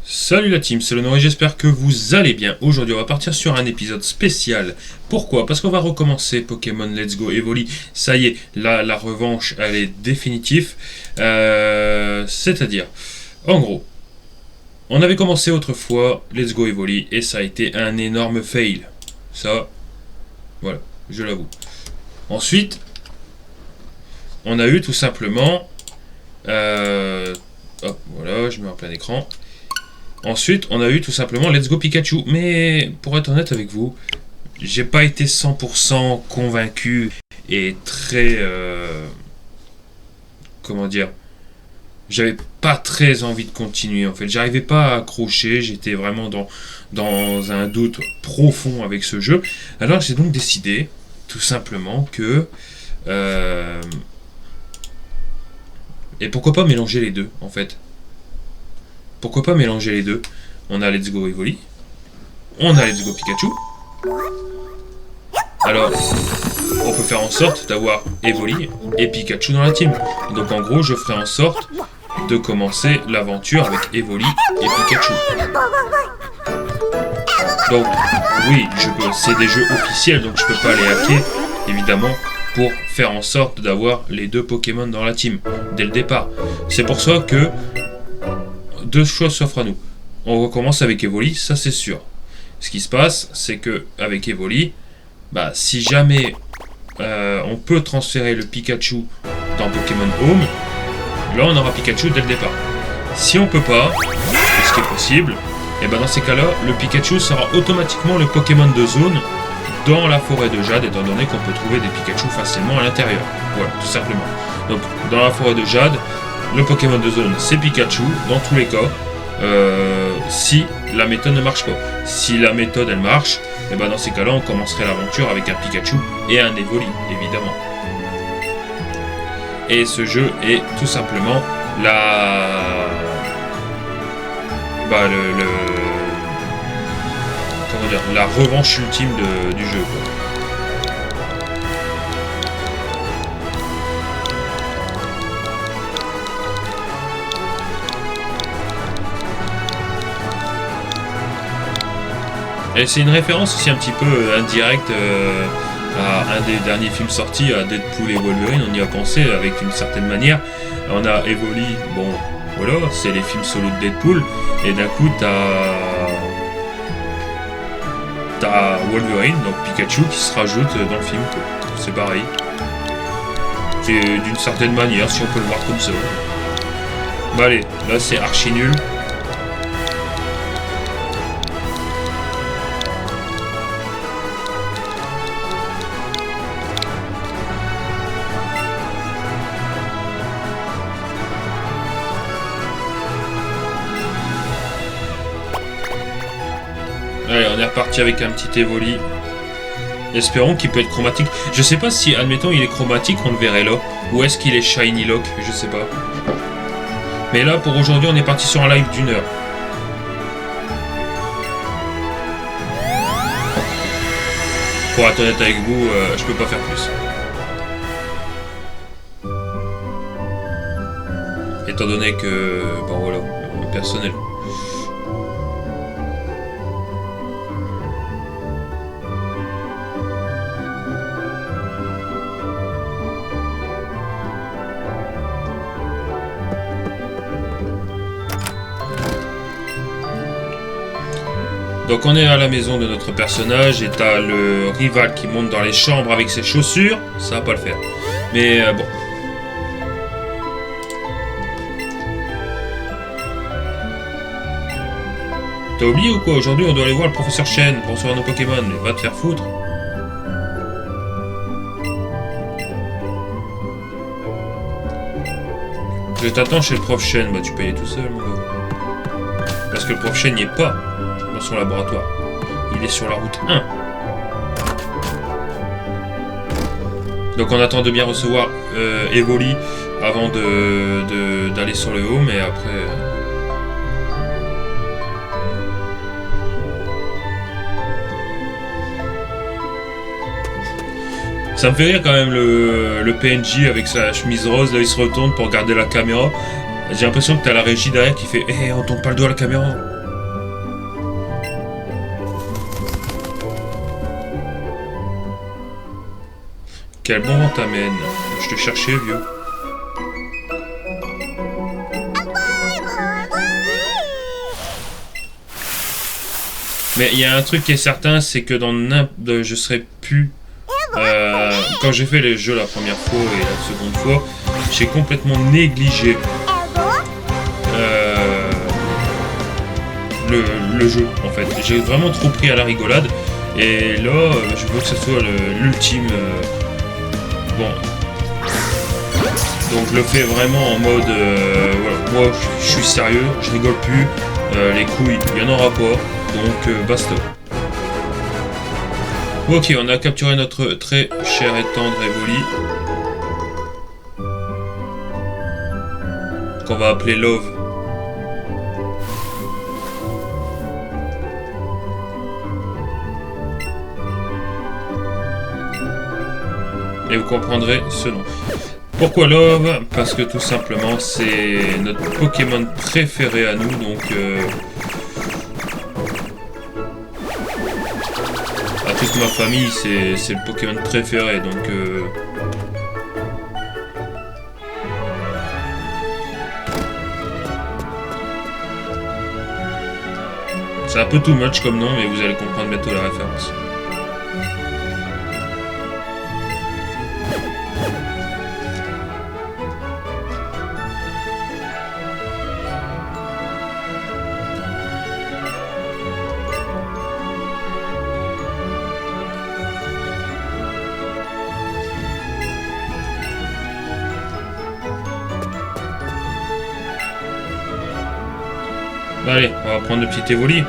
Salut la team, c'est le Noir et j'espère que vous allez bien. Aujourd'hui on va partir sur un épisode spécial. Pourquoi? Parce qu'on va recommencer Pokémon Let's Go Evoli. Ça y est, là la revanche elle est définitive. C'est-à-dire, en gros, on avait commencé autrefois Let's Go Evoli et ça a été un énorme fail. Ça, voilà, je l'avoue. Ensuite, on a eu tout simplement... hop, voilà, je mets en plein écran. Ensuite, on a eu tout simplement Let's Go Pikachu. Mais pour être honnête avec vous, j'ai pas été 100% convaincu et très... comment dire? J'avais pas très envie de continuer en fait. J'arrivais pas à accrocher, j'étais vraiment dans un doute profond avec ce jeu. Alors j'ai donc décidé, tout simplement, que... et pourquoi pas mélanger les deux en fait? Pourquoi pas mélanger les deux? On a Let's Go Evoli, on a Let's Go Pikachu. Alors, on peut faire en sorte d'avoir Evoli et Pikachu dans la team. Et donc en gros, je ferai en sorte de commencer l'aventure avec Evoli et Pikachu. Donc, oui, c'est des jeux officiels, donc je peux pas les hacker, évidemment, pour faire en sorte d'avoir les deux Pokémon dans la team, dès le départ. C'est pour ça que deux choses s'offrent à nous. On recommence avec Evoli, ça c'est sûr. Ce qui se passe, c'est que avec Evoli, bah, si jamais on peut transférer le Pikachu dans Pokémon Home, là on aura Pikachu dès le départ. Si on peut pas, ce qui est possible, et ben dans ces cas-là, le Pikachu sera automatiquement le Pokémon de zone dans la forêt de Jade, étant donné qu'on peut trouver des Pikachu facilement à l'intérieur. Voilà, tout simplement. Donc dans la forêt de Jade, le Pokémon de zone c'est Pikachu dans tous les cas, si la méthode ne marche pas. Si la méthode elle marche, et ben dans ces cas-là on commencerait l'aventure avec un Pikachu et un Evoli évidemment. Et ce jeu est tout simplement la revanche ultime du jeu, quoi. Et c'est une référence aussi un petit peu indirecte à un des derniers films sortis, à Deadpool et Wolverine. On y a pensé avec une certaine manière. On a Evoli, bon voilà, c'est les films solo de Deadpool, et d'un coup t'as Wolverine, donc Pikachu, qui se rajoute dans le film. C'est pareil. C'est d'une certaine manière, si on peut le voir comme ça. Bah allez, là c'est archi nul. Allez, on est reparti avec un petit Evoli. Espérons qu'il peut être chromatique. Je sais pas si, admettons, il est chromatique, on le verrait là. Ou est-ce qu'il est shiny lock, je sais pas. Mais là, pour aujourd'hui, on est parti sur un live d'1 heure. Pour être honnête avec vous, je peux pas faire plus. Étant donné que, bon voilà, personnel. Donc on est à la maison de notre personnage et t'as le rival qui monte dans les chambres avec ses chaussures. Ça va pas le faire. Mais bon. T'as oublié ou quoi? Aujourd'hui on doit aller voir le professeur Chen pour sauver nos Pokémon. Mais va te faire foutre. Je t'attends chez le prof Shen. Bah tu peux y aller tout seul, mon gars. Parce que le prof Shen n'y est pas dans son laboratoire. Il est sur la route 1. Donc on attend de bien recevoir Evoli avant d'aller sur le haut, mais après... Ça me fait rire quand même le PNJ avec sa chemise rose, là il se retourne pour regarder la caméra. J'ai l'impression que t'as la régie derrière qui fait « Eh, on tourne pas le doigt à la caméra !» Quel bon vent t'amène. Je te cherchais, vieux. Mais il y a un truc qui est certain, c'est que je serais plus... quand j'ai fait les jeux la première fois et la seconde fois, j'ai complètement négligé le jeu, en fait. J'ai vraiment trop pris à la rigolade. Et là, je veux que ce soit l'ultime... Bon. Donc je le fais vraiment en mode... voilà. Moi, je suis sérieux, je rigole plus. Les couilles, il n'y en aura pas. Donc, basta. Ok, on a capturé notre très cher et tendre Evoli. Qu'on va appeler Love. Et vous comprendrez ce nom. Pourquoi Love? Parce que tout simplement c'est notre Pokémon préféré à nous, donc à toute ma famille c'est le Pokémon préféré, donc c'est un peu too much comme nom, mais vous allez comprendre bientôt la référence. Allez, on va prendre le petit Evoli.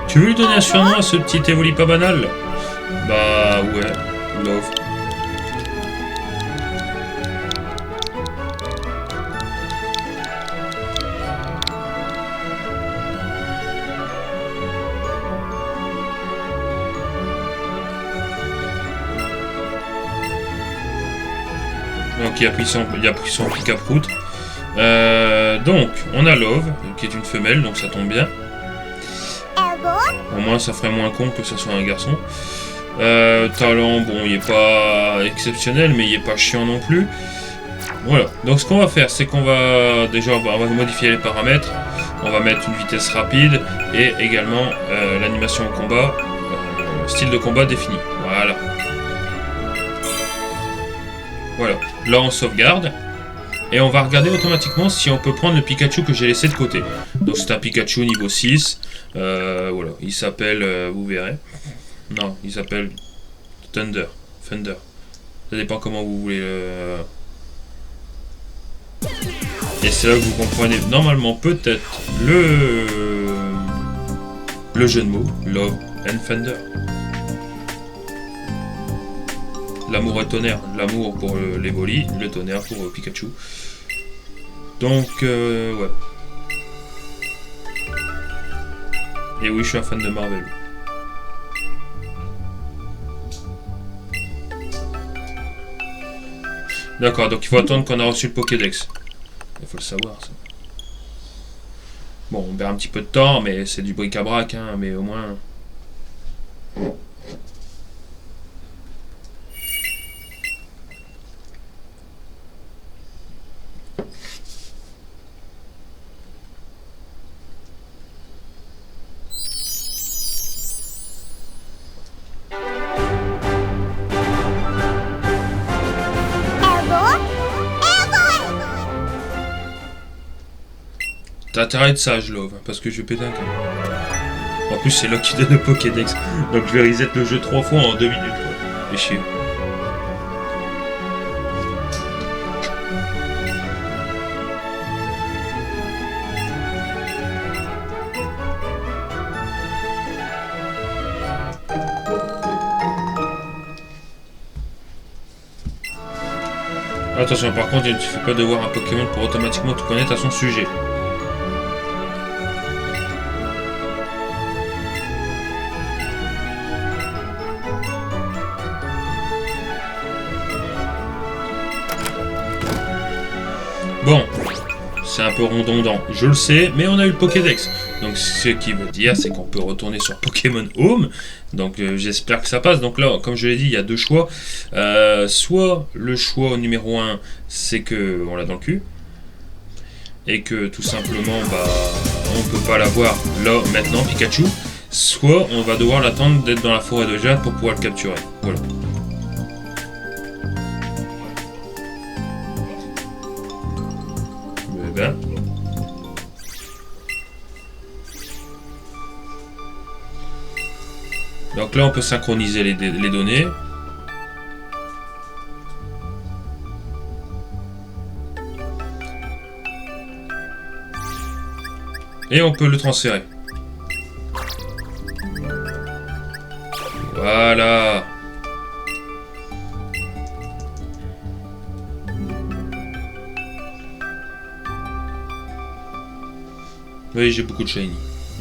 Tu veux lui donner un surnom à ce petit Evoli pas banal? Bah ouais, Love. Donc il a pris son pick-up-route. Donc on a Love, qui est une femelle, donc ça tombe bien. Au moins ça ferait moins con que ce soit un garçon. Talent, bon il est pas exceptionnel, mais il est pas chiant non plus. Voilà, donc ce qu'on va faire, c'est qu'on va déjà on va modifier les paramètres. On va mettre une vitesse rapide et également l'animation au combat, style de combat défini. Voilà. Voilà, là on sauvegarde. Et on va regarder automatiquement si on peut prendre le Pikachu que j'ai laissé de côté. Donc c'est un Pikachu niveau 6. Voilà, il s'appelle, vous verrez. Non, il s'appelle Thunder. Ça dépend comment vous voulez Et c'est là que vous comprenez normalement peut-être le jeu de mots, Love and Thunder. L'amour et tonnerre, l'amour pour l'Evoli, le tonnerre pour Pikachu. Donc, ouais. Et oui, je suis un fan de Marvel. D'accord, donc il faut attendre qu'on a reçu le Pokédex. Il faut le savoir, ça. Bon, on perd un petit peu de temps, mais c'est du bric-à-brac, hein, mais au moins... T'as intérêt de sage, Love, parce que je vais péter un câble. En plus, c'est là qui donne le Pokédex. Donc je vais reset le jeu 3 fois en 2 minutes, quoi. Fais chier. Attention, par contre, il ne suffit pas de voir un Pokémon pour automatiquement tout connaître à son sujet. Bon, c'est un peu redondant, je le sais, mais on a eu le Pokédex. Donc ce qui veut dire, c'est qu'on peut retourner sur Pokémon Home. Donc j'espère que ça passe. Donc là, comme je l'ai dit, il y a deux choix. Soit le choix numéro 1, c'est que on l'a dans le cul. Et que tout simplement, on peut pas l'avoir là, maintenant, Pikachu. Soit on va devoir l'attendre d'être dans la forêt de Jade pour pouvoir le capturer. Voilà. Donc là, on peut synchroniser les données. Et on peut le transférer. Voilà. Oui, j'ai beaucoup de shiny.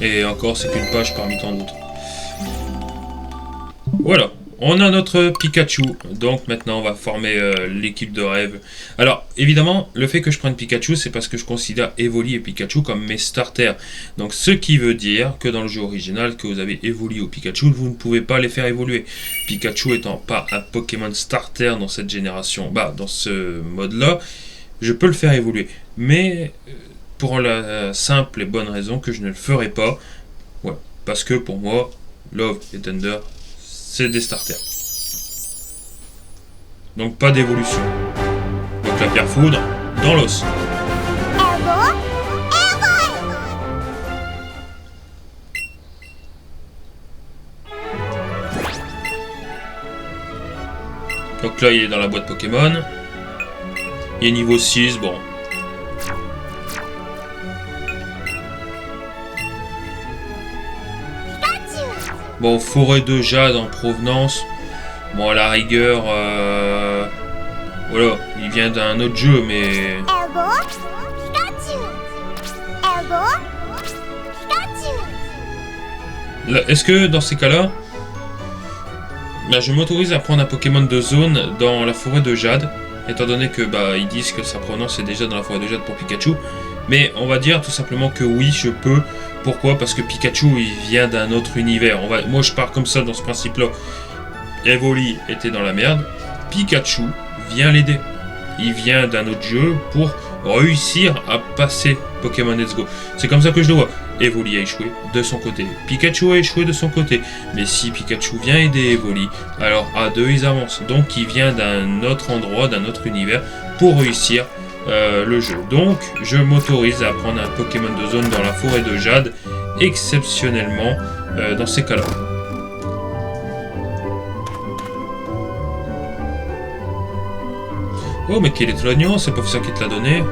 Et encore, c'est qu'une page parmi tant d'autres. Voilà, on a notre Pikachu. Donc maintenant, on va former l'équipe de rêve. Alors, évidemment, le fait que je prenne Pikachu, c'est parce que je considère Evoli et Pikachu comme mes starters. Donc, ce qui veut dire que dans le jeu original, que vous avez Evoli ou Pikachu, vous ne pouvez pas les faire évoluer. Pikachu étant pas un Pokémon starter dans cette génération, dans ce mode-là, je peux le faire évoluer. Mais pour la simple et bonne raison que je ne le ferai pas. Ouais, parce que pour moi, Love et Thunder, c'est des starters. Donc pas d'évolution. Donc la pierre foudre dans l'os. Donc là il est dans la boîte Pokémon. Il est niveau 6, bon. Bon, forêt de Jade en provenance. Bon, à la rigueur, voilà, il vient d'un autre jeu, mais... Est-ce que dans ces cas-là, je m'autorise à prendre un Pokémon de zone dans la forêt de Jade, étant donné que ils disent que sa provenance est déjà dans la forêt de Jade pour Pikachu. Mais on va dire tout simplement que oui, je peux. Pourquoi? Parce que Pikachu, il vient d'un autre univers. Moi, je pars comme ça dans ce principe-là. Evoli était dans la merde. Pikachu vient l'aider. Il vient d'un autre jeu pour réussir à passer Pokémon Let's Go. C'est comme ça que je le vois. Evoli a échoué de son côté. Pikachu a échoué de son côté. Mais si Pikachu vient aider Evoli, alors à deux, ils avancent. Donc, il vient d'un autre endroit, d'un autre univers pour réussir le jeu. Donc je m'autorise à prendre un Pokémon de zone dans la forêt de Jade, exceptionnellement dans ces cas-là. Oh mais quel est l'oignon, c'est pas ça qui te l'a donné.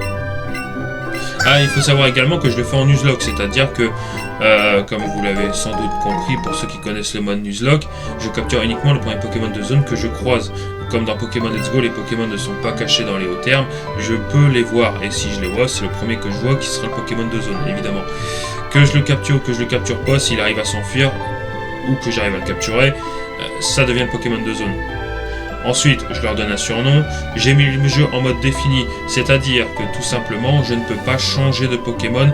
Ah, il faut savoir également que je le fais en Nuzlocke, c'est-à-dire que, comme vous l'avez sans doute compris pour ceux qui connaissent le mode Nuzlocke, je capture uniquement le premier Pokémon de zone que je croise. Comme dans Pokémon Let's Go, les Pokémon ne sont pas cachés dans les hauts termes, je peux les voir, et si je les vois, c'est le premier que je vois qui sera le Pokémon de zone, évidemment. Que je le capture ou que je le capture pas, s'il arrive à s'enfuir, ou que j'arrive à le capturer, ça devient le Pokémon de zone. Ensuite, je leur donne un surnom. J'ai mis le jeu en mode défini, c'est-à-dire que tout simplement, je ne peux pas changer de Pokémon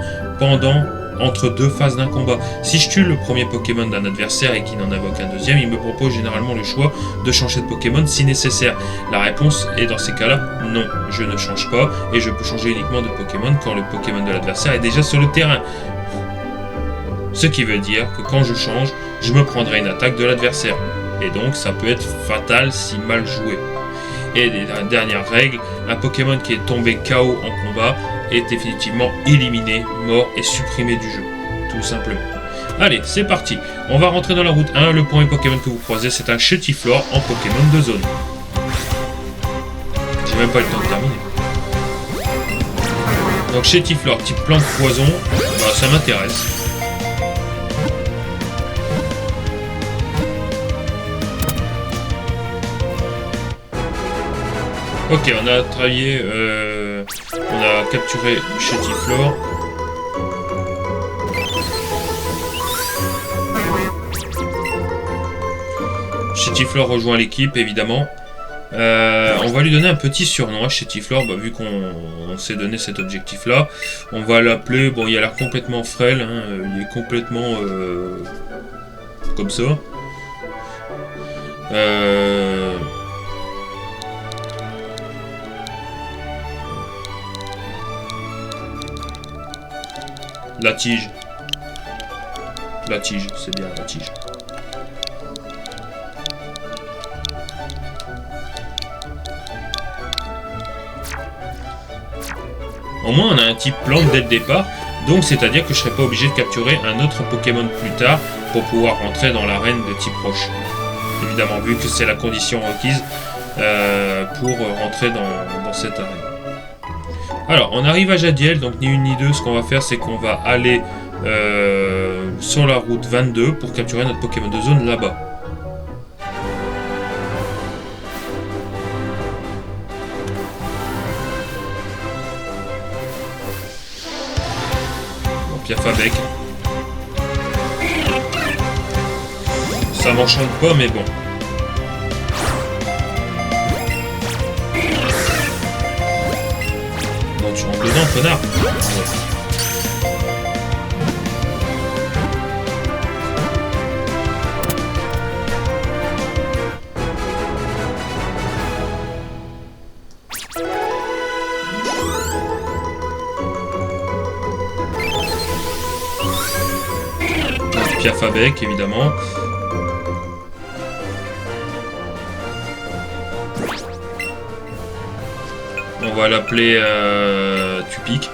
entre deux phases d'un combat. Si je tue le premier Pokémon d'un adversaire et qu'il n'en avait aucun deuxième, il me propose généralement le choix de changer de Pokémon si nécessaire. La réponse est dans ces cas-là, non, je ne change pas et je peux changer uniquement de Pokémon quand le Pokémon de l'adversaire est déjà sur le terrain. Ce qui veut dire que quand je change, je me prendrai une attaque de l'adversaire. Et donc ça peut être fatal si mal joué. Et la dernière règle, un Pokémon qui est tombé KO en combat est définitivement éliminé, mort et supprimé du jeu. Tout simplement. Allez, c'est parti. On va rentrer dans la route 1. Le premier Pokémon que vous croisez, c'est un Chetiflor en Pokémon de zone. J'ai même pas eu le temps de terminer. Donc Chetiflor, type plante poison, bah, ça m'intéresse. Ok, on a travaillé, on a capturé Chetiflor. Chetiflor rejoint l'équipe, évidemment. On va lui donner un petit surnom à Chetiflor, bah, vu qu'on s'est donné cet objectif-là. On va l'appeler, bon, il a l'air complètement frêle, hein, il est complètement comme ça. La tige. La tige, c'est bien la tige. Au moins on a un type plante dès le départ, donc c'est-à-dire que je serai pas obligé de capturer un autre Pokémon plus tard pour pouvoir rentrer dans l'arène de type roche. Évidemment, vu que c'est la condition requise pour rentrer dans cette arène. Alors, on arrive à Jadiel, donc ni une ni deux, ce qu'on va faire c'est qu'on va aller sur la route 22 pour capturer notre Pokémon de zone là-bas. Piafabec. Ça m'enchante pas, mais bon. Non, tu rentres dedans, connard. Piafabec, évidemment. On va l'appeler Tupic.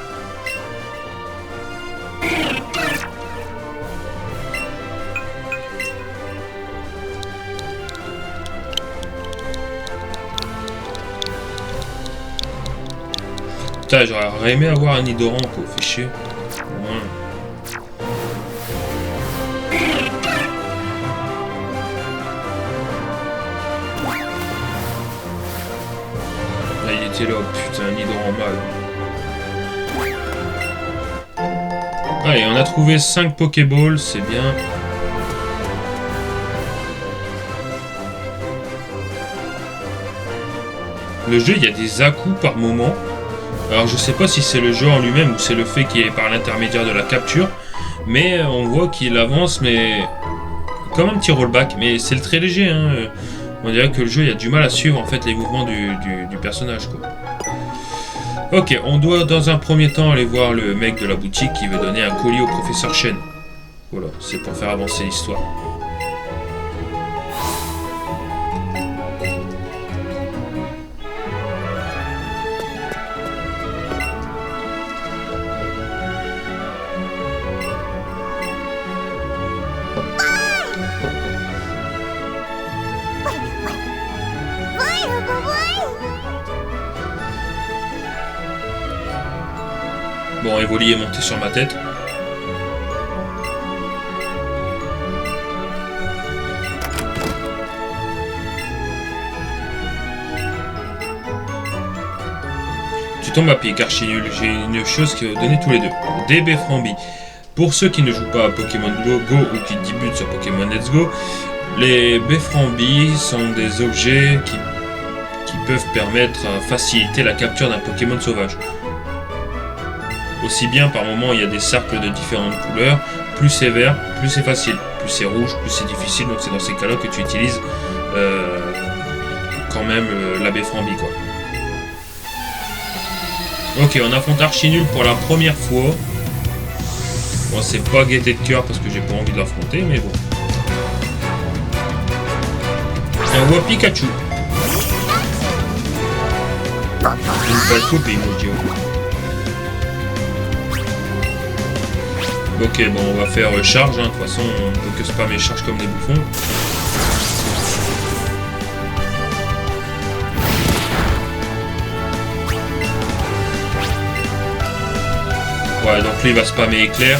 Putain, j'aurais aimé avoir un Nidoran, quoi, fait chier. Ouais. Il était là, putain, Nidoran mal. Allez, on a trouvé 5 Pokéballs, c'est bien. Le jeu, il y a des à-coups par moment. Alors, je sais pas si c'est le jeu en lui-même ou c'est le fait qu'il est par l'intermédiaire de la capture. Mais on voit qu'il avance, mais comme un petit rollback. Mais c'est très léger, hein. On dirait que le jeu, il y a du mal à suivre en fait les mouvements du personnage, quoi. Ok, on doit dans un premier temps aller voir le mec de la boutique qui veut donner un colis au professeur Chen. Voilà, c'est pour faire avancer l'histoire. Bon, Evoli est monté sur ma tête. Tu tombes à pic, Archinul. J'ai une chose qui va donner tous les deux. Des Beframbi. Pour ceux qui ne jouent pas à Pokémon Go ou qui débutent sur Pokémon Let's Go, les Beframbi sont des objets qui peuvent permettre à faciliter la capture d'un Pokémon sauvage. Aussi bien par moment il y a des cercles de différentes couleurs, plus c'est vert, plus c'est facile, plus c'est rouge, plus c'est difficile, donc c'est dans ces cas-là que tu utilises quand même la Beframbi, quoi. Ok, on affronte Archinul pour la première fois. Bon, c'est pas gaieté de cœur parce que j'ai pas envie de l'affronter, mais bon. Et on voit Pikachu. Une balle copie, moi je dirais. Ok, bon, on va faire charge, hein. De toute façon, on peut que spammer charge comme des bouffons. Ouais, donc lui il va spammer éclair.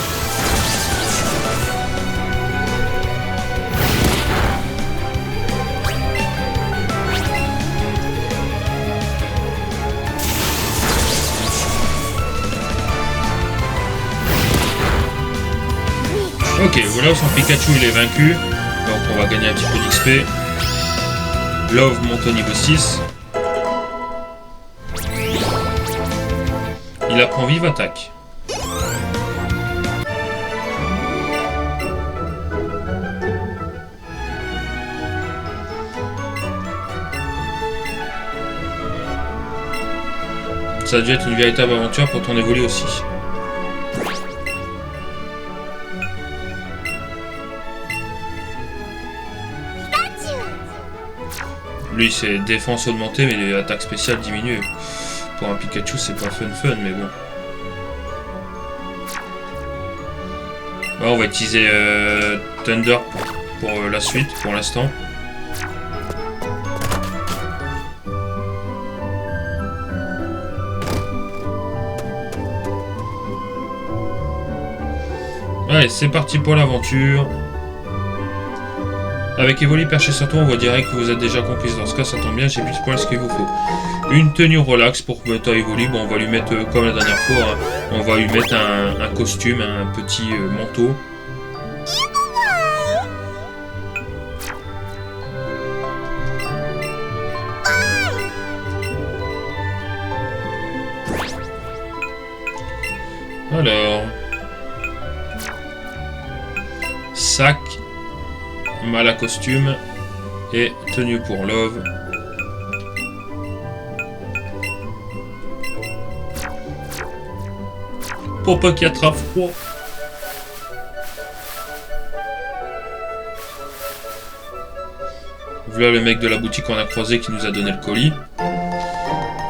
Ok, voilà, son Pikachu il est vaincu. Donc on va gagner un petit peu d'XP. Love monte au niveau 6. Il apprend vive attaque. Ça a dû être une véritable aventure pour ton évolu aussi. Lui c'est défense augmentée mais attaque spéciale diminuée. Pour un Pikachu c'est pas fun mais bon. Bon, on va utiliser Thunder pour la suite pour l'instant. Allez, c'est parti pour l'aventure. Avec Evoli perché sur toi, on voit direct que vous êtes déjà comprise. Dans ce cas, ça tombe bien, j'ai plus de points ce qu'il vous faut. Une tenue relax pour mettre à Evoli. Bon, on va lui mettre, comme la dernière fois, hein, on va lui mettre un costume, un petit manteau. Alors... sac, mal à costume et tenue pour Love. Pour pas qu'il attrape froid. Voilà le mec de la boutique qu'on a croisé qui nous a donné le colis.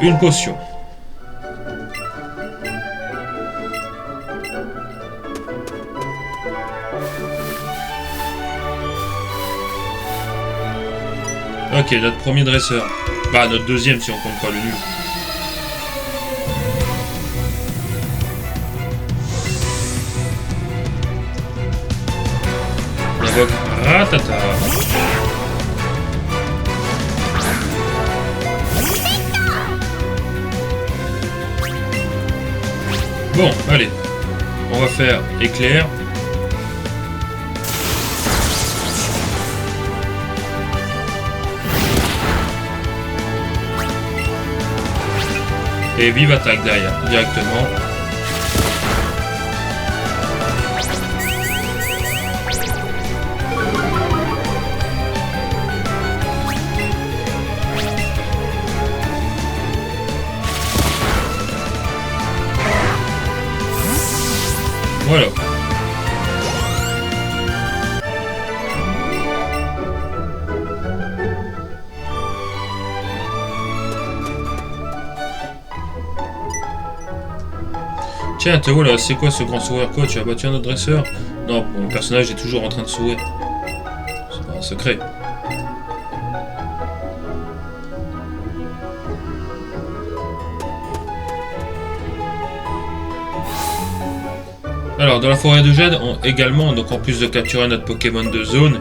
Une potion. Ok, notre premier dresseur. Bah, notre deuxième si on compte pas le nul. On invoque Rattata. Bon, allez. On va faire éclair. Et vive attaque derrière, directement. Voilà. Tiens, Théo là, c'est quoi ce grand sourire? Quoi, tu as battu un autre dresseur? Non, mon personnage est toujours en train de sourire. C'est pas un secret. Alors, dans la forêt de Jade, également, donc en plus de capturer notre Pokémon de zone,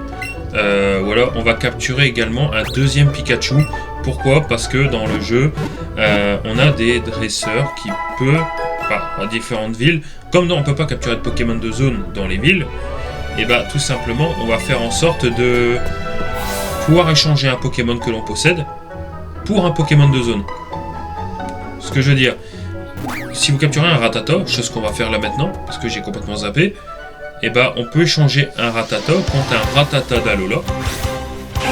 voilà, on va capturer également un deuxième Pikachu. Pourquoi? Parce que dans le jeu, on a des dresseurs qui peuvent, à différentes villes, comme on ne peut pas capturer de Pokémon de zone dans les villes, et bah tout simplement, on va faire en sorte de pouvoir échanger un Pokémon que l'on possède pour un Pokémon de zone. Ce que je veux dire, si vous capturez un Rattata, chose qu'on va faire là maintenant, parce que j'ai complètement zappé, et bah on peut échanger un Rattata contre un Rattata d'Alola.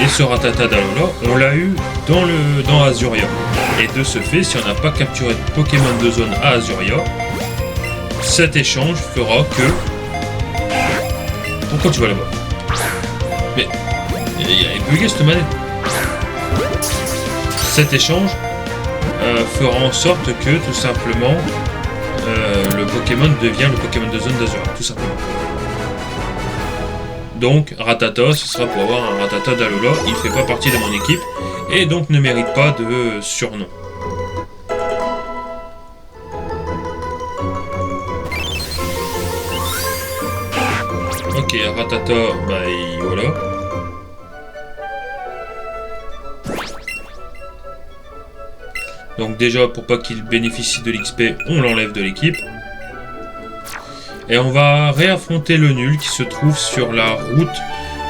Et ce Rattata d'Alola, on l'a eu dans Azuria. Et de ce fait, si on n'a pas capturé de Pokémon de zone à Azuria, cet échange fera que... Pourquoi tu vas là-bas? Mais... il est bugué cette manette. Cet échange fera en sorte que, tout simplement, le Pokémon devient le Pokémon de zone d'Azura, tout simplement. Donc Rattata, ce sera pour avoir un Rattata d'Alola, il ne fait pas partie de mon équipe, et donc ne mérite pas de surnom. Ok, Rattata, bah voilà. Donc déjà, pour pas qu'il bénéficie de l'XP, on l'enlève de l'équipe. Et on va réaffronter le nul qui se trouve sur la route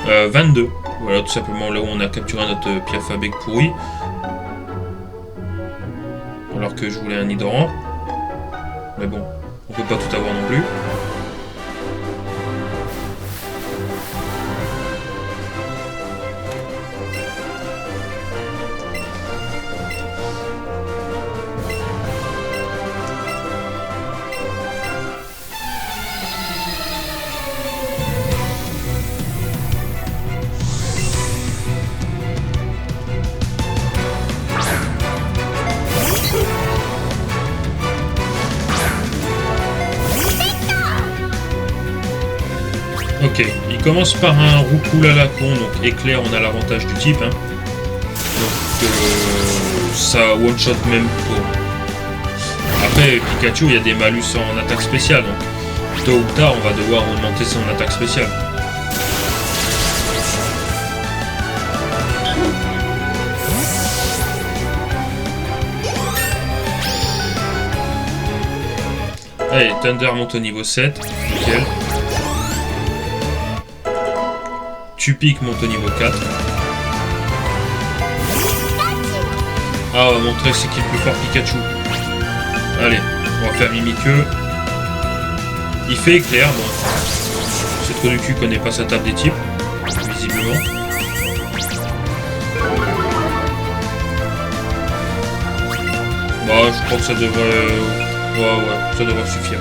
22. Voilà, tout simplement là où on a capturé notre Piafabec pourri. Alors que je voulais un hydrant. Mais bon, on peut pas tout avoir non plus. Ok, il commence par un roucoule à la con, donc éclair, on a l'avantage du type. Hein. Donc ça one-shot même pour. Après, Pikachu, il y a des malus en attaque spéciale, donc tôt ou tard, on va devoir augmenter son attaque spéciale. Allez, Thunder monte au niveau 7, nickel. Tupic monte au niveau 4. Ah, on va montrer c'est qui est le plus fort Pikachu. Allez, on va faire Mimikyu. Il fait éclair, bon. Ce trou du cul connaît pas sa table des types, visiblement. Bah, je crois que ça devrait... Ouais, ça devrait suffire.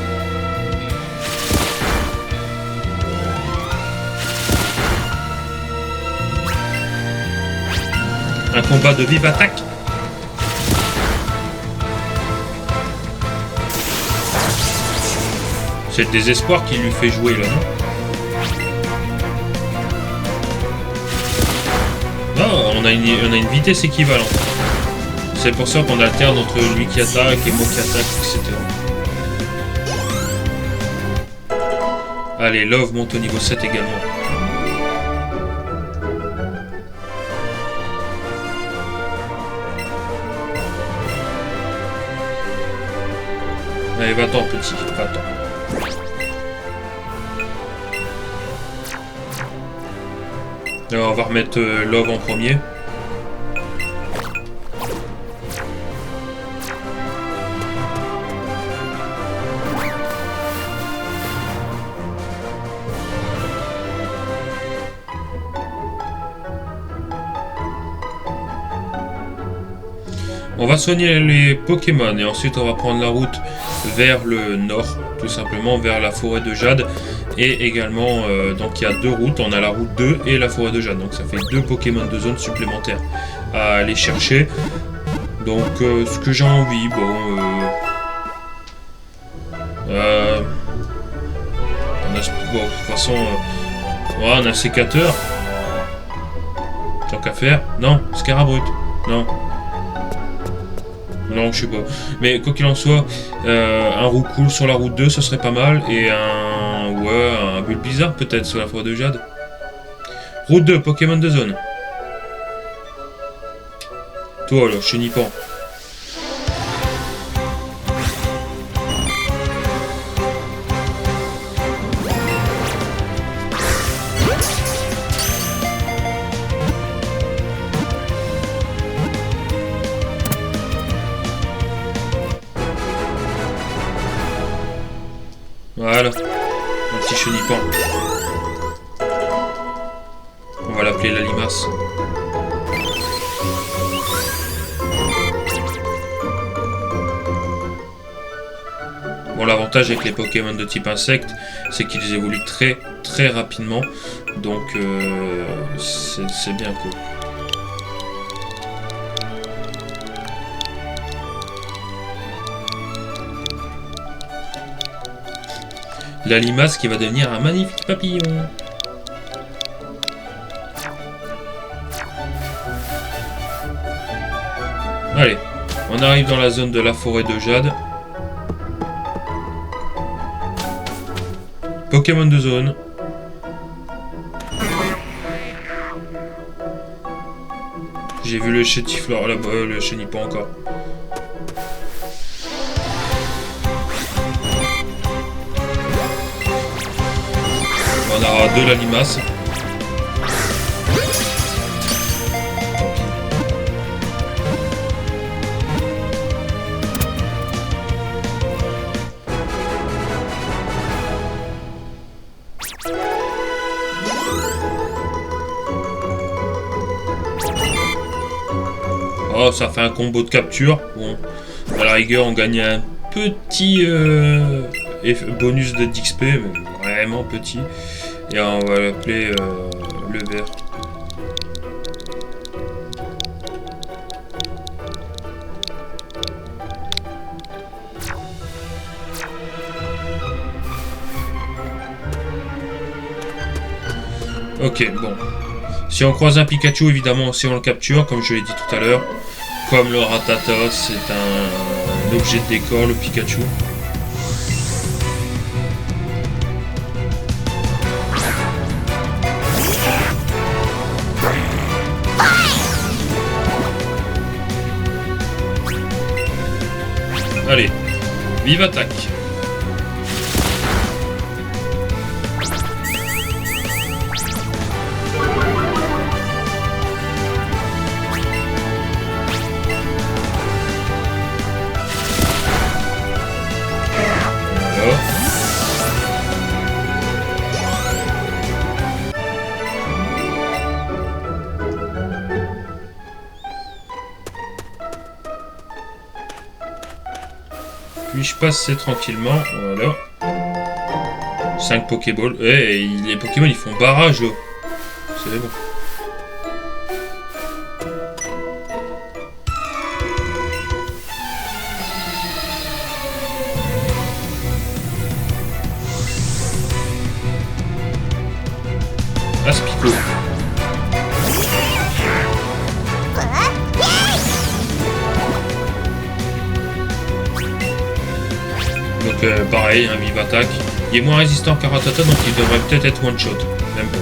Un combat de vive attaque. C'est le désespoir qui lui fait jouer là, non? Non, on a une vitesse équivalente. C'est pour ça qu'on alterne entre lui qui attaque et moi qui attaque, etc. Allez, Love monte au niveau 7 également. Allez, va-t'en petit, va-t'en. Alors, on va remettre Love en premier. On va soigner les Pokémon et ensuite on va prendre la route vers le nord, tout simplement vers la forêt de Jade. Et également, donc il y a deux routes, on a la route 2 et la forêt de Jade. Donc ça fait deux Pokémon de zone supplémentaires à aller chercher. Donc ce que j'ai envie, bon... bon, de toute façon, on a un sécateur. Tant qu'à faire. Non, Scarabrut. Non. Non, je sais pas. Mais quoi qu'il en soit, un Roucoule sur la route 2, ce serait pas mal. Et un Bulbizarre peut-être sur la forêt de Jade. Route 2, Pokémon de zone. Toi là, Chenipan. Voilà, un petit Chenipan. On va l'appeler la limace. Bon, l'avantage avec les Pokémon de type insecte, c'est qu'ils évoluent très très rapidement. Donc c'est bien cool. La limace qui va devenir un magnifique papillon. Allez, on arrive dans la zone de la forêt de jade. Pokémon de zone. J'ai vu le chétiflore là-bas, le chenille pas encore. On aura deux la limace. Oh, ça fait un combo de capture. Bon, à la rigueur, on gagne un petit bonus de d'XP, mais vraiment petit. Et on va l'appeler le vert. Ok, bon. Si on croise un Pikachu, évidemment, si on le capture, comme je l'ai dit tout à l'heure. Comme le Rattata, c'est un objet de décor, le Pikachu. Allez, vive attaque. Puis je passe tranquillement, voilà. 5 Pokéballs. Eh, les Pokémon ils font barrage. Oh. C'est bon. Aspico. Donc pareil, un vive attaque. Il est moins résistant qu'un Rattata, donc il devrait peut-être être one shot. Même pas.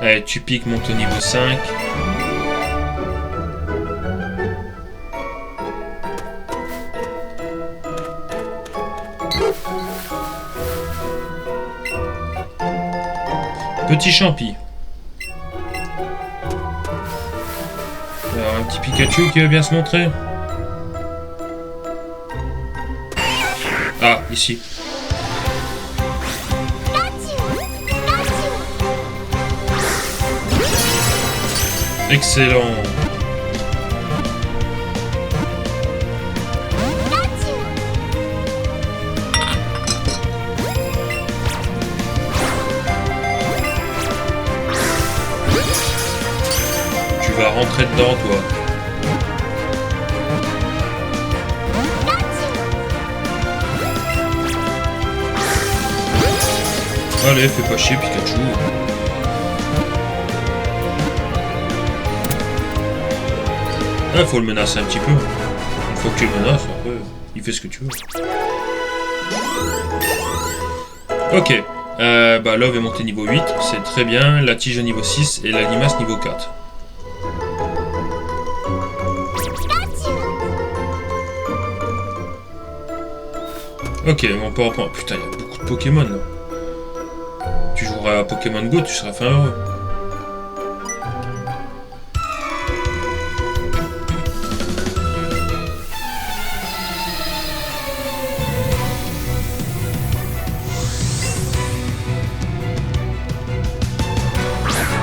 Allez, tu piques, monte au niveau 5. Petit champi. Alors, un petit Pikachu qui veut bien se montrer. Ah, ici. Excellent. Tu vas rentrer dedans, toi. Allez, fais pas chier, Pikachu. Ah, faut le menacer un petit peu. Une fois que tu le menaces, après, il fait ce que tu veux. Ok. Bah, Love est monté niveau 8, c'est très bien. La tige niveau 6 et la limace niveau 4. Ok, on peut reprendre. Putain, il y a beaucoup de Pokémon là. Tu joueras à Pokémon Go, tu seras fin heureux.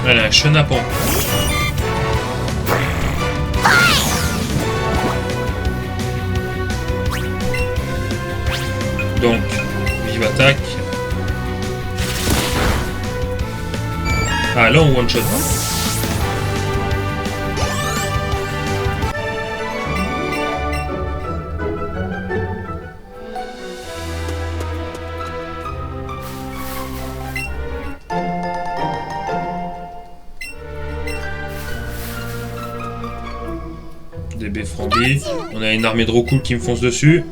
Allez, un chenapan. Donc, vive attaque. Ah, là, on one-shot. DB Frambi. On a une armée de Roku qui me fonce dessus.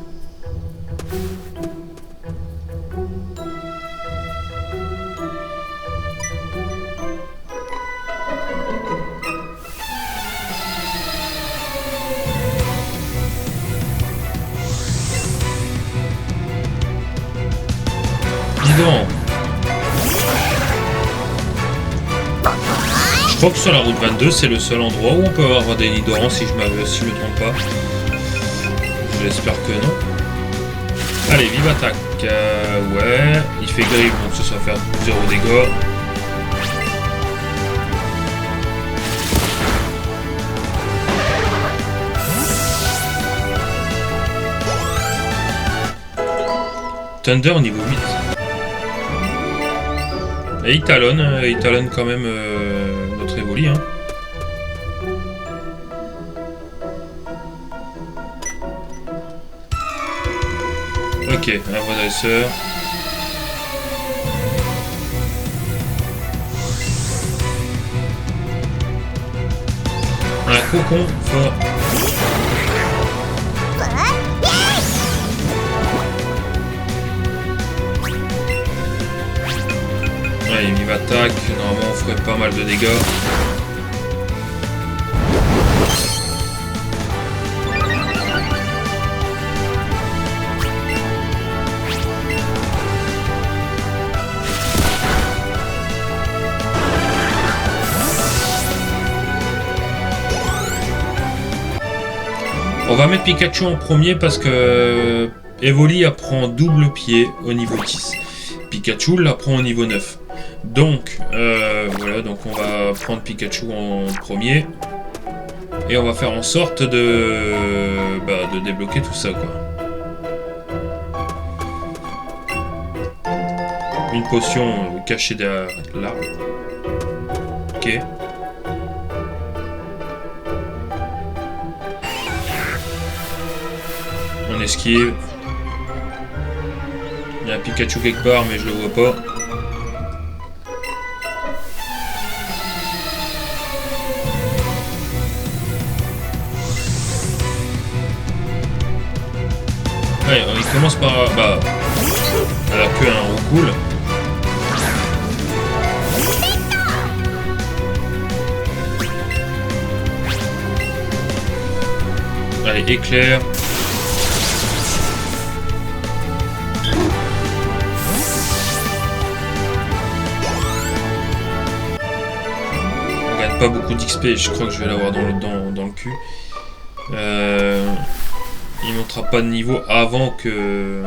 Je crois que sur la route 22, c'est le seul endroit où on peut avoir des Nidoran si je me trompe pas. J'espère que non. Allez, vive attaque. Ouais, il fait griffe, donc ça va faire 0 dégâts. Thunder niveau 8. Et il talonne quand même notre Evoli. Hein. Ok, un vrai dresseur. Un cocon fort. Allez, vive attaque. Normalement, on ferait pas mal de dégâts. On va mettre Pikachu en premier parce que Evoli apprend double pied au niveau 10. Pikachu l'apprend au niveau 9. Donc, voilà, donc on va prendre Pikachu en premier. Et on va faire en sorte de débloquer tout ça, quoi. Une potion cachée derrière l'arbre. Ok. On esquive. Il y a un Pikachu quelque part, mais je le vois pas. Ouais, il commence par... Bah... Elle a que un Roucoule. Allez, éclair. On gagne pas beaucoup d'XP, je crois que je vais l'avoir dans le cul. Il montera pas de niveau avant que...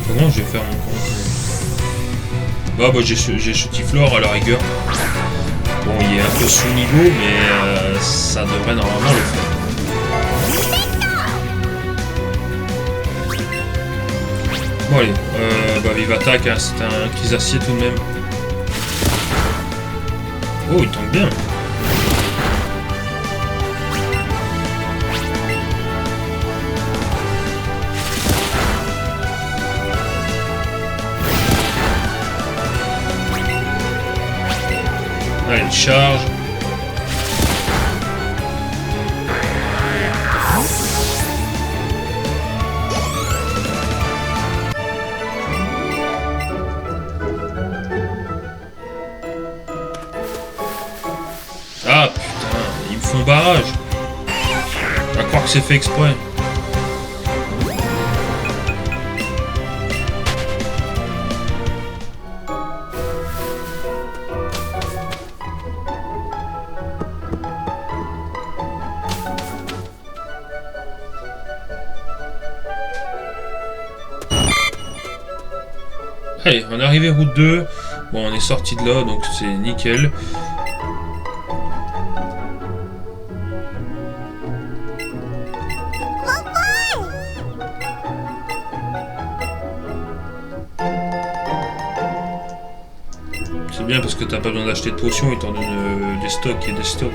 Comment je vais faire mon compte? Bah j'ai Chutiflore à la rigueur. Bon, il est un peu sous niveau, mais ça devrait normalement le faire. Bon allez, vive attaque, hein, c'est un Crisacier tout de même. Oh, il tank bien. Allez, une charge. Ah putain, ils me font barrage. On va croire que c'est fait exprès. Allez, on est arrivé route 2. Bon, on est sorti de là, donc c'est nickel. C'est bien parce que t'as pas besoin d'acheter de potions, ils t'en donnent des stocks et des stocks.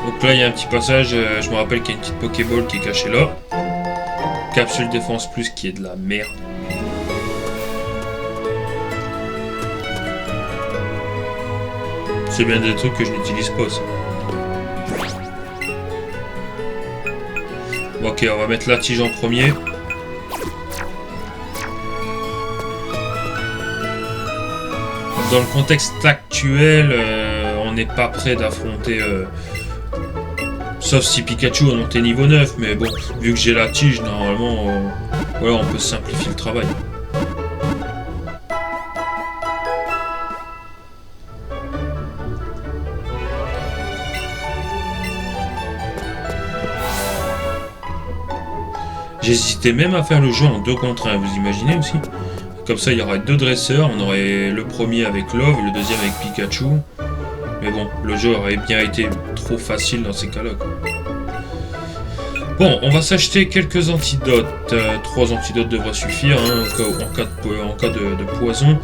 Donc là il y a un petit passage, je me rappelle qu'il y a une petite Pokéball qui est cachée là. Capsule défense plus qui est de la merde. C'est bien des trucs que je n'utilise pas ça. Bon, ok, on va mettre la tige en premier. Dans le contexte actuel, on n'est pas prêt d'affronter... sauf si Pikachu a monté niveau 9, mais bon, vu que j'ai la tige, normalement, voilà, on peut simplifier le travail. J'hésitais même à faire le jeu en 2 contre 1, vous imaginez aussi? Comme ça, il y aurait 2 dresseurs, on aurait le premier avec Love et le deuxième avec Pikachu. Mais bon, le jeu aurait bien été trop facile dans ces cas-là. Bon, on va s'acheter quelques antidotes. 3 antidotes devraient suffire hein, en cas de poison.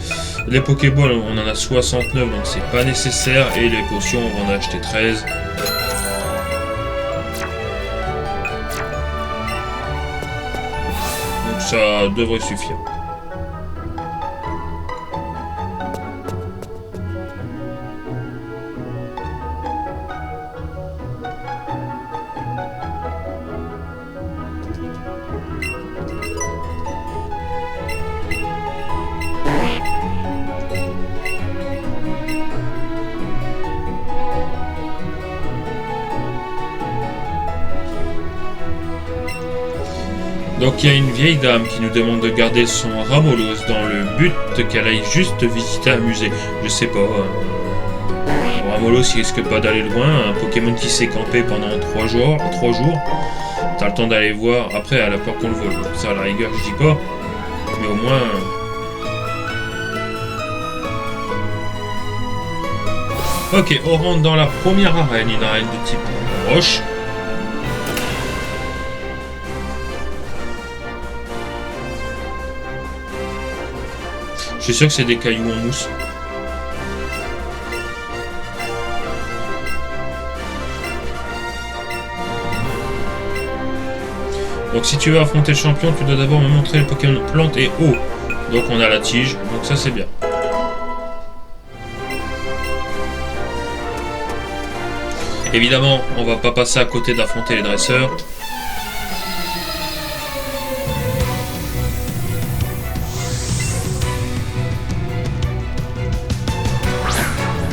Les Pokéballs, on en a 69, donc c'est pas nécessaire. Et les potions, on va en acheter 13. Donc ça devrait suffire. Donc il y a une vieille dame qui nous demande de garder son Ramolos dans le but qu'elle aille juste visiter un musée. Je sais pas. Ramolos il risque pas d'aller loin. Un Pokémon qui s'est campé pendant 3 jours. T'as le temps d'aller voir. Après elle a peur qu'on le vole. Ça à la rigueur je dis pas. Mais au moins... Ok, on rentre dans la première arène. Une arène de type roche. Je suis sûr que c'est des cailloux en mousse. Donc si tu veux affronter le champion, tu dois d'abord me montrer le Pokémon plante et eau. Donc on a la tige, donc ça c'est bien. Évidemment, on va pas passer à côté d'affronter les dresseurs.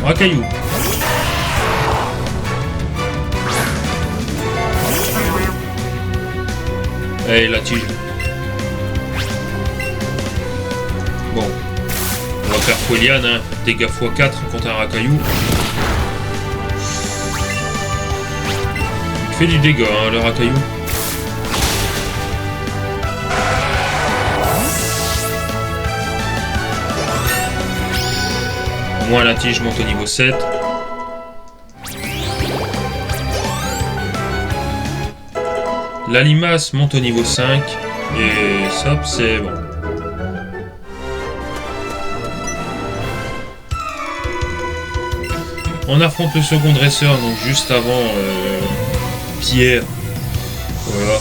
Un caillou. Et la tige. Bon. On va faire Foliane, hein. Dégâts x4 contre un racaillou. Il fait du dégât, hein, le racaillou. Moi la tige monte au niveau 7. La limace monte au niveau 5. Et ça c'est bon. On affronte le second dresseur, donc juste avant Pierre. Voilà.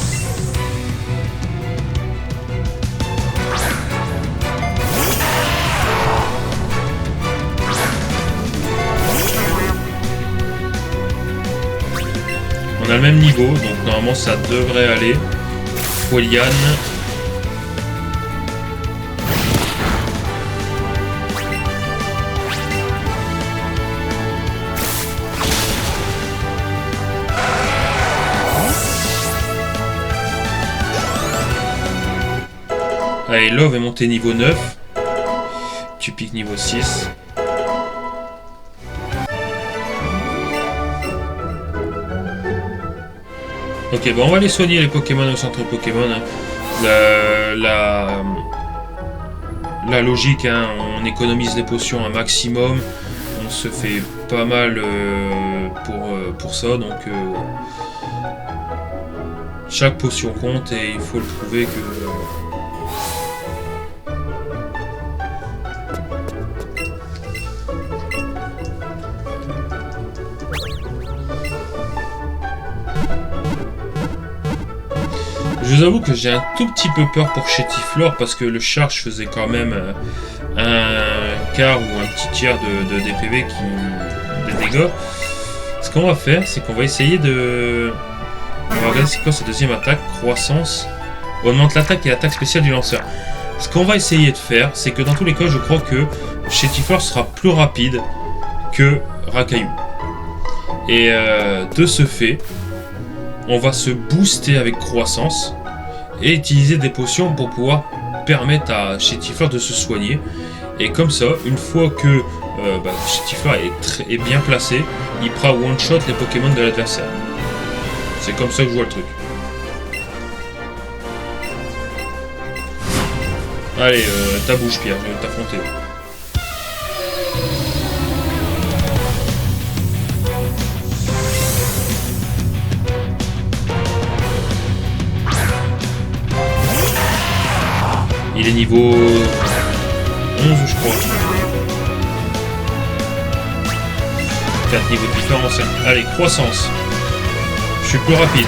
On a le même niveau, donc normalement ça devrait aller. Foliane. Allez, Love est monté niveau 9. Tu piques niveau 6. Ok, bon, on va aller soigner les Pokémon au centre Pokémon. Hein. La logique, hein, on économise les potions un maximum. On se fait pas mal pour ça, donc chaque potion compte et il faut le prouver que... Je vous avoue que j'ai un tout petit peu peur pour Chétiflore parce que le charge faisait quand même un quart ou un petit tiers de DPV des dégâts. Ce qu'on va faire, c'est qu'on va essayer de... On va regarder c'est quoi sa deuxième attaque, croissance. On augmente l'attaque et l'attaque spéciale du lanceur. Ce qu'on va essayer de faire, c'est que dans tous les cas, je crois que Chétiflore sera plus rapide que Rakayu. Et de ce fait, on va se booster avec croissance et utiliser des potions pour pouvoir permettre à Chétiflore de se soigner. Et comme ça, une fois que Chétiflore est bien placé, il pourra one-shot les Pokémon de l'adversaire. C'est comme ça que je vois le truc. Allez, ta bouche Pierre, je vais t'affronter. Il est niveau 11 je crois. 4 niveaux de différence. Allez, croissance. Je suis plus rapide.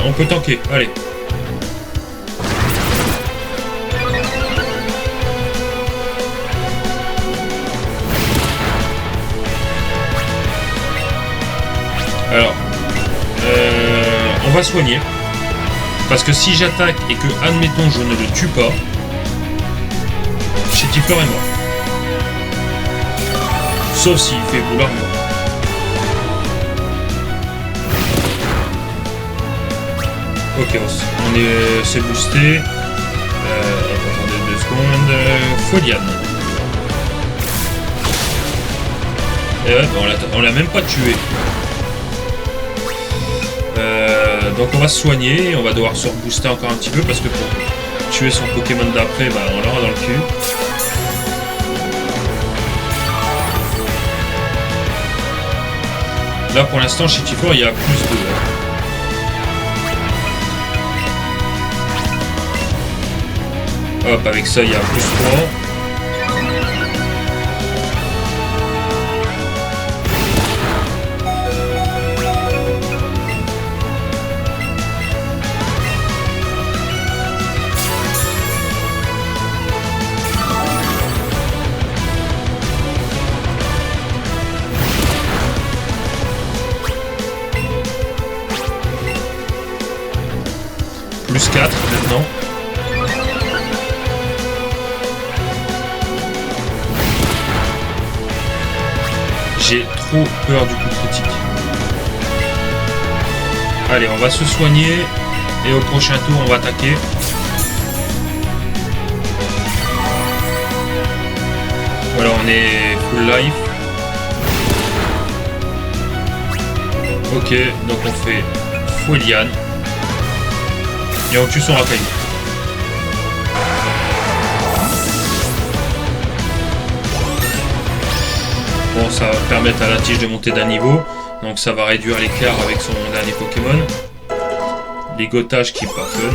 On peut tanker, allez. Alors, on va soigner. Parce que si j'attaque et que, admettons, je ne le tue pas, Chétiflore est mort. Sauf s'il fait vouloir mort. Ok, c'est boosté. Attendez 2 secondes. Foliane. Et ouais, on l'a même pas tué. Donc on va se soigner, on va devoir se rebooster encore un petit peu parce que pour tuer son Pokémon d'après, bah, on l'aura dans le cul. Là pour l'instant chez Chétiflore il y a plus de... Hop, avec ça il y a plus 3. Plus 4 maintenant. J'ai trop peur du coup critique. Allez, on va se soigner et au prochain tour on va attaquer. Voilà, on est full life. Ok, donc on fait Foliane. Et on tue son Rakayu. Bon, ça va permettre à la tige de monter d'un niveau. Donc ça va réduire l'écart avec son dernier Pokémon. Ligotage qui est pas fun.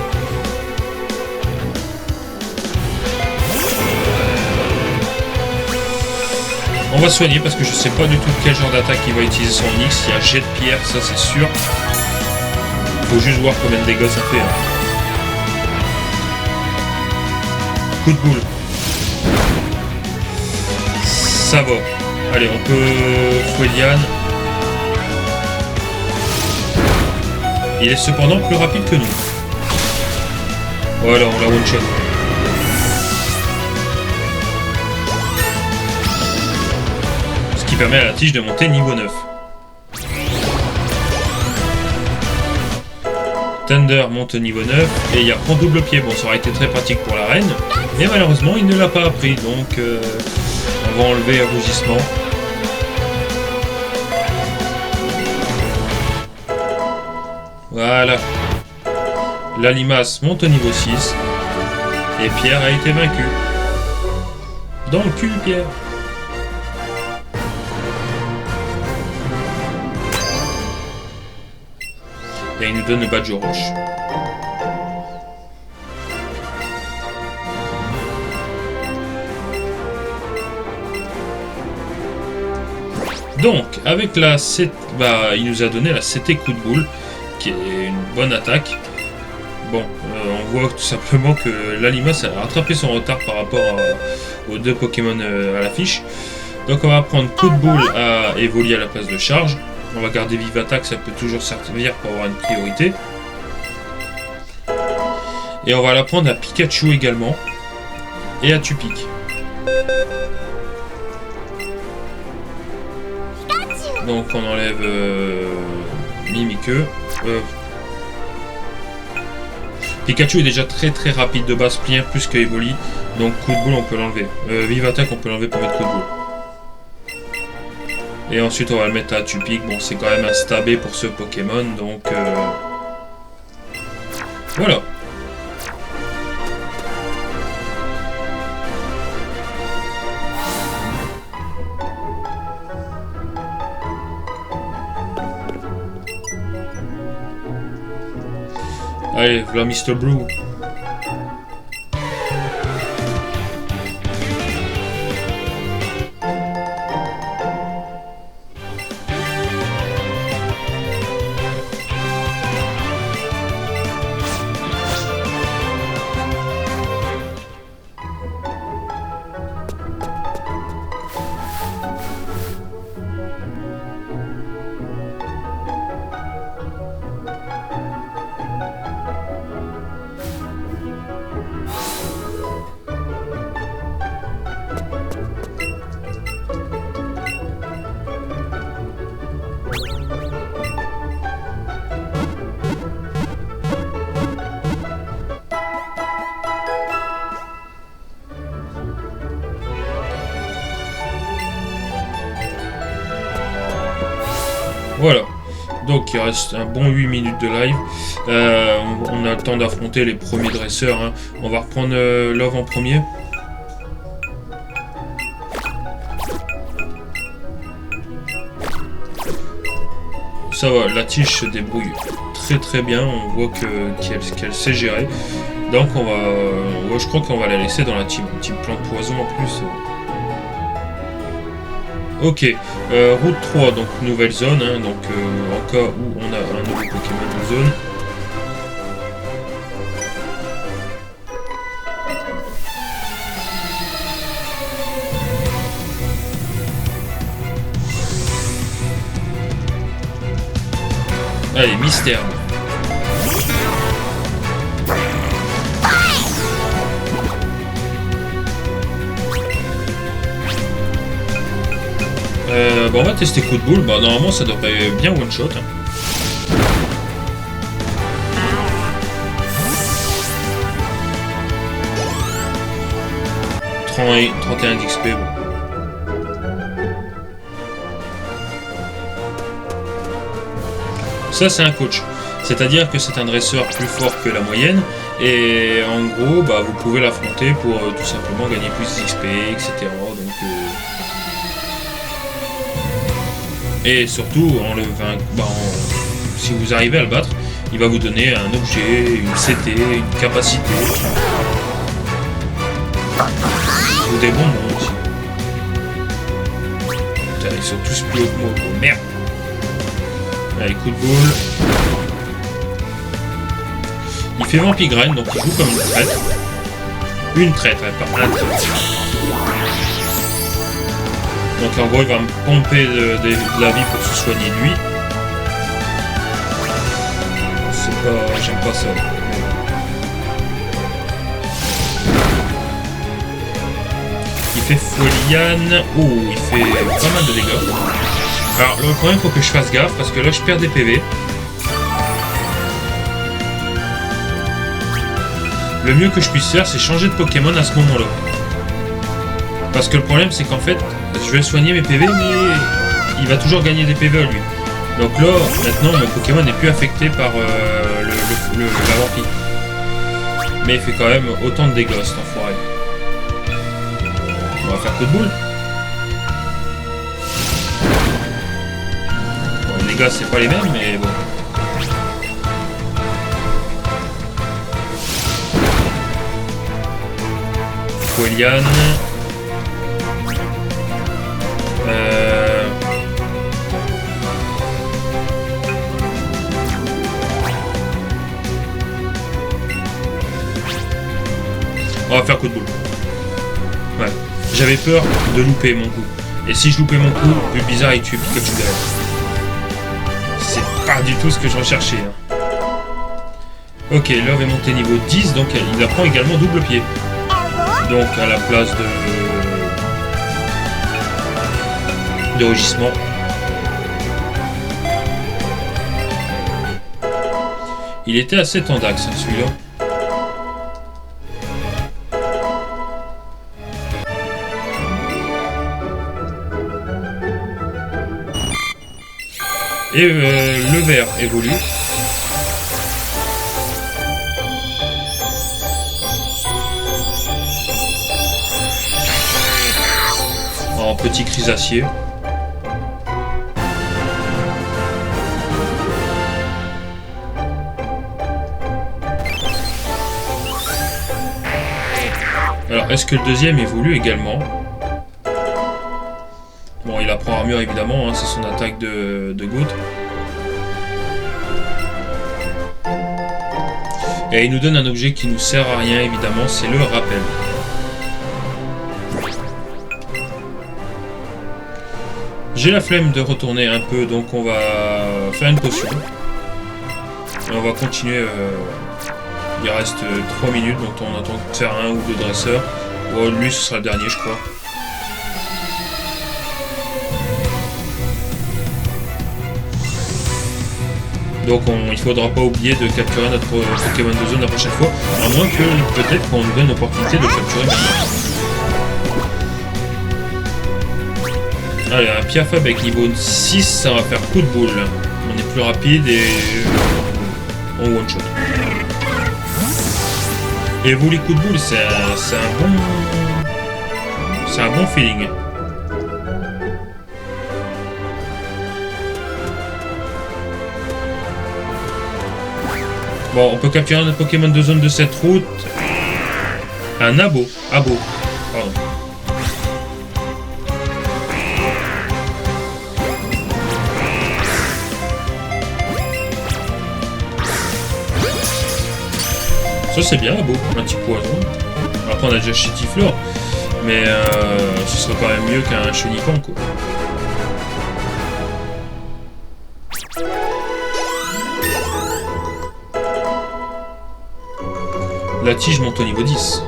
On va soigner parce que je sais pas du tout quel genre d'attaque il va utiliser son Onix. Il y a jet de pierre, ça c'est sûr. Faut juste voir combien de dégâts ça fait. Hein. Coup de boule. Ça va. Allez, on peut Foliane. Il est cependant plus rapide que nous. Voilà, on l'a one shot. Ce qui permet à la tige de monter niveau 9. Thunder monte au niveau 9 et il y a prend double pied. Bon, ça aurait été très pratique pour la reine. Et malheureusement, il ne l'a pas appris, donc on va enlever Rugissement. Voilà. La limace monte au niveau 6. Et Pierre a été vaincu. Dans le cul, Pierre. Et il nous donne le badge rouge. Donc, avec la 7, il nous a donné la CT coup de boule, qui est une bonne attaque. Bon, on voit tout simplement que la limace a rattrapé son retard par rapport aux deux Pokémon à l'affiche. Donc on va prendre coup de boule à évoluer à la place de charge. On va garder vive attaque, ça peut toujours servir pour avoir une priorité. Et on va la prendre à Pikachu également. Et à Tupic. Donc on enlève Mimikyu. Pikachu est déjà très rapide de base, bien plus que Evoli. Donc coup de boule on peut l'enlever. Vive attaque on peut l'enlever pour mettre coup de boule. Et ensuite on va le mettre à Tupic. Bon c'est quand même un stabé pour ce Pokémon. Donc voilà. Allez, voilà Mr. Blue. Voilà, donc il reste un bon 8 minutes de live. On a le temps d'affronter les premiers dresseurs. Hein. On va reprendre Love en premier. Ça va, la tige se débrouille très bien. On voit qu'elle sait gérer. Donc on va, je crois qu'on va la laisser dans la team. Un petit plan de poison en plus. Ok, route 3, donc nouvelle zone, hein, donc en cas où on a un nouveau Pokémon de zone. Allez, mystère. On va tester coup de boule. Normalement, ça devrait bien one shot. Hein. « 31 d'XP, bon. Ça, c'est un coach. C'est-à-dire que c'est un dresseur plus fort que la moyenne. Et en gros, vous pouvez l'affronter pour tout simplement gagner plus d'XP, etc. Donc... Et surtout, si vous arrivez à le battre, il va vous donner un objet, une CT, une capacité. Ou des bonbons aussi. Putain, ils sont tous plus hauts que moi, gros. Merde. Allez, coup de boule. Il fait Vampigraine, donc il joue comme une traître. Une traître, hein, pas un traître. Donc en gros il va me pomper de la vie pour se soigner lui. C'est pas... j'aime pas ça. Il fait Foliane. Oh, il fait pas mal de dégâts. Alors le problème, il faut que je fasse gaffe parce que là je perds des PV. le mieux que je puisse faire, c'est changer de Pokémon à ce moment-là. Parce que le problème, c'est qu'en fait, je vais soigner mes PV, mais il va toujours gagner des PV à lui. Donc là, maintenant, mon Pokémon n'est plus affecté par la vampire. Mais il fait quand même autant de dégâts, cet enfoiré. On va faire coup de boule. Bon, les dégâts, c'est pas les mêmes, mais bon. Eliane. On va faire coup de boule. Ouais. J'avais peur de louper mon coup. Et si je loupais mon coup, le bizarre il tue Pikachu derrière. C'est pas du tout ce que je recherchais. Hein. Ok, Love est monté niveau 10, donc il apprend également double pied. Donc à la place de rugissement. Il était à 7 ans d'axe, hein, celui-là. Et le vert évolue. En petit crisacier. Alors, est-ce que le deuxième évolue également? Bon, il apprend armure évidemment, hein, c'est son attaque de goutte. Et il nous donne un objet qui nous sert à rien évidemment, c'est le rappel. J'ai la flemme de retourner un peu, donc on va faire une potion. Et on va continuer. Il reste 3 minutes, donc on attend de faire un ou deux dresseurs. Oh, lui, ce sera le dernier, je crois. Donc il faudra pas oublier de capturer notre Pokémon de zone la prochaine fois, à moins que peut-être qu'on nous donne l'opportunité de le capturer maintenant. Allez, un Piafab avec niveau 6, ça va faire coup de boule. On est plus rapide et on one shot. Et vous les coups de boule, c'est un bon feeling. Bon, on peut capturer notre Pokémon de zone de cette route. Un abo. Abo. Pardon. Ça c'est bien, Abo. Un petit poison. Après on a déjà Chétiflore. Mais ce serait quand même mieux qu'un Chenipan, quoi. La tige monte au niveau 10.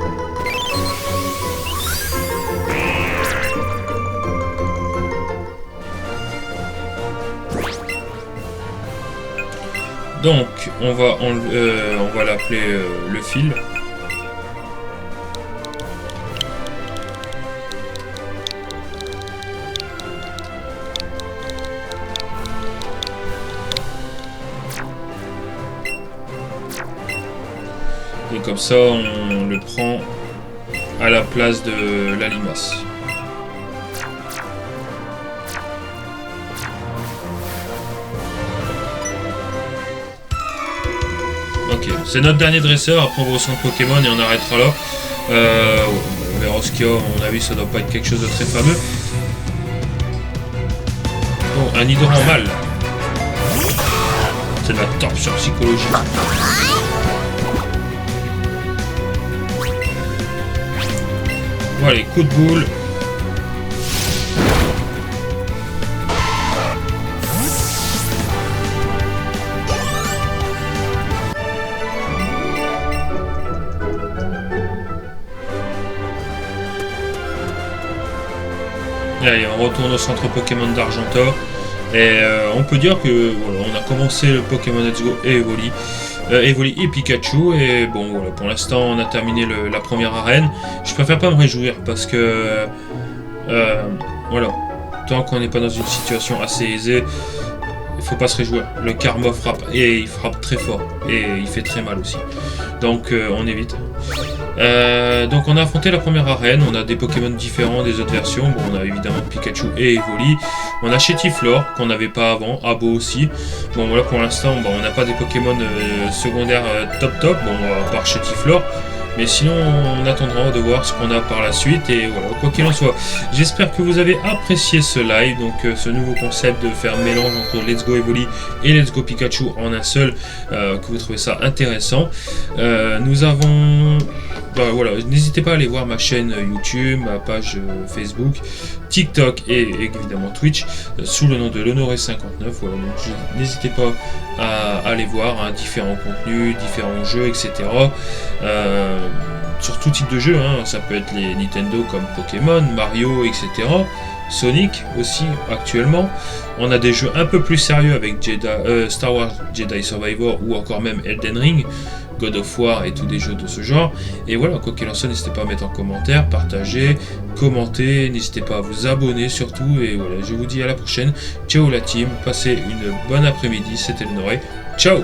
Donc, on va l'appeler le fil. Et comme ça, on le prend à la place de la limace. Ok, c'est notre dernier dresseur, après on va au centre Pokémon et on arrêtera là. On verra ce qu'il y a, à mon avis ça doit pas être quelque chose de très fameux. Oh, un Nidoran mâle. C'est de la torture psychologique. Bon allez, coup de boule. Allez, on retourne au centre Pokémon d'Argenta. Et on peut dire que voilà, on a commencé le Pokémon Let's Go et Evoli. Evoli et Pikachu. Et bon, voilà, pour l'instant, on a terminé la première arène. Je préfère pas me réjouir parce que voilà, tant qu'on n'est pas dans une situation assez aisée, il faut pas se réjouir. Le karma frappe et il frappe très fort et il fait très mal aussi. Donc on évite. Donc on a affronté la première arène, on a des Pokémon différents des autres versions. Bon, on a évidemment Pikachu et Evoli. On a Chetiflor qu'on n'avait pas avant, Abo aussi. Bon voilà, pour l'instant bon, on n'a pas des Pokémon secondaires top. Bon, à part Chetiflor. Mais sinon, on attendra de voir ce qu'on a par la suite. Et voilà, quoi qu'il en soit, j'espère que vous avez apprécié ce live. Donc, ce nouveau concept de faire mélange entre Let's Go Evoli et Let's Go Pikachu en un seul. Que vous trouvez ça intéressant. Nous avons... Bah, voilà, n'hésitez pas à aller voir ma chaîne YouTube, ma page Facebook, TikTok et évidemment Twitch sous le nom de l'Honoré59. Voilà, donc n'hésitez pas à aller voir différents contenus, différents jeux, etc. Sur tout type de jeu, hein, ça peut être les Nintendo comme Pokémon, Mario, etc. Sonic aussi actuellement. On a des jeux un peu plus sérieux avec Star Wars Jedi Survivor ou encore même Elden Ring, God of War et tous des jeux de ce genre. Et voilà, quoi qu'il en soit, n'hésitez pas à mettre en commentaire, partager, commenter, n'hésitez pas à vous abonner surtout. Et voilà, je vous dis à la prochaine. Ciao la team, passez une bonne après-midi, c'était l'Honoré. Ciao.